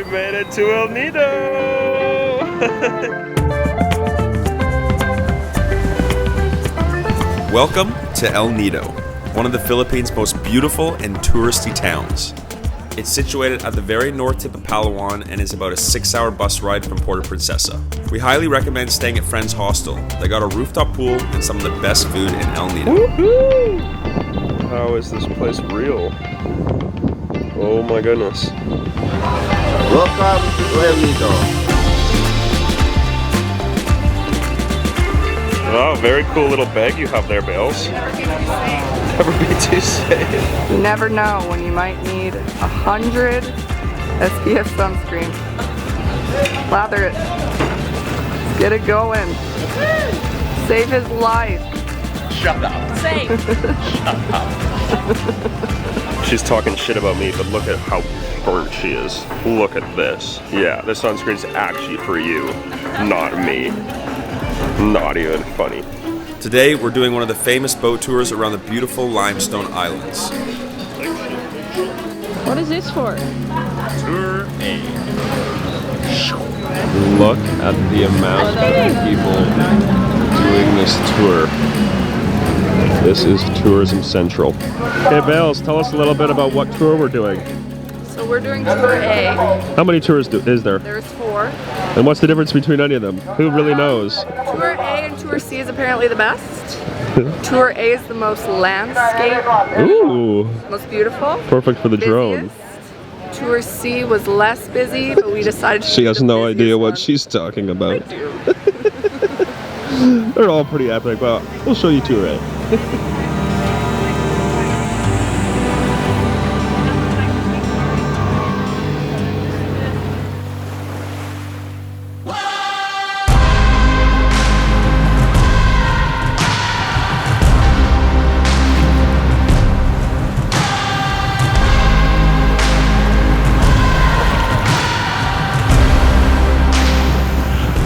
We made it to El Nido! Welcome to El Nido, one of the Philippines' most beautiful and touristy towns. It's situated at the very north tip of Palawan and is about a 6-hour bus ride from Puerto Princesa. We highly recommend staying at Friends Hostel. They got a rooftop pool and some of the best food in El Nido. Woohoo! How is this place real? Oh my goodness. Welcome to El Nido. Oh, very cool little bag you have there, Bales. Never be too safe. You never know when you might need 100 SPF sunscreen. Lather it. Let's get it going. Save his life. Shut up. Safe. Shut up. She's talking shit about me, but look at how burnt she is. Look at this. Yeah, this sunscreen's actually for you, not me. Not even funny. Today, we're doing one of the famous boat tours around the beautiful limestone islands. What is this for? Tour A. Look at the amount of people doing this tour. This is Tourism Central. Okay, Bales, tell us a little bit about what tour we're doing. So we're doing Tour A. How many tours is there? There's 4. And what's the difference between any of them? Who really knows? Tour A and Tour C is apparently the best. Tour A is the most landscape. Ooh. Most beautiful. Perfect for the drone. Busiest. Tour C was less busy, but we decided to She has do the no idea busiest what one. she's talking about. I do. They're all pretty epic, but we'll show you Tour A.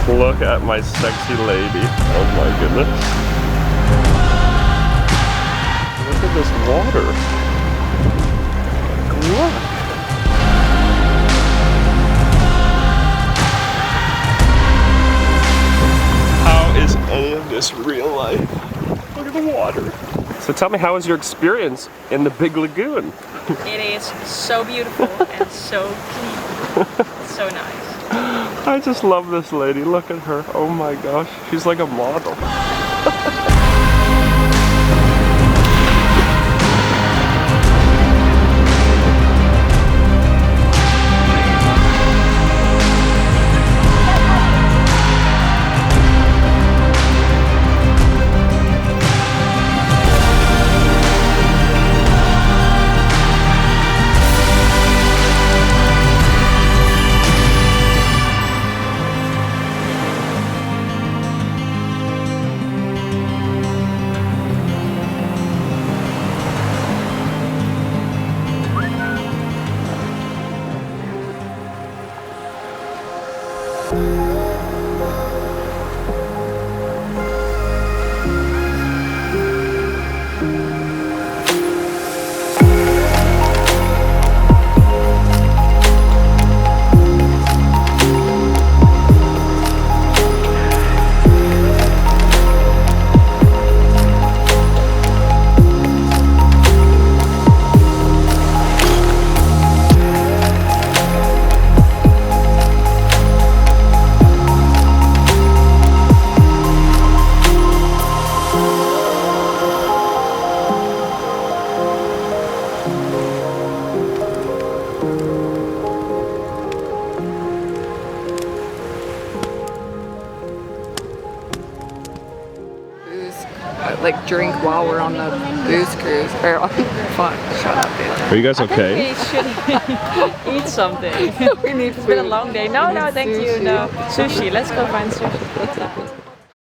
Look at my sexy lady. Oh my goodness. Look at this water. Look. How is any of this real life? Look at the water. So tell me, how was your experience in the Big Lagoon? It is so beautiful and so clean. So nice. I just love this lady. Look at her. Oh my gosh. She's like a model. Like drink while we're on the booze cruise. Or fuck, shut up, dude. Are you guys okay? I think we should eat something. We need It's been a long day. No, thank you. No. Sushi. Let's go find sushi.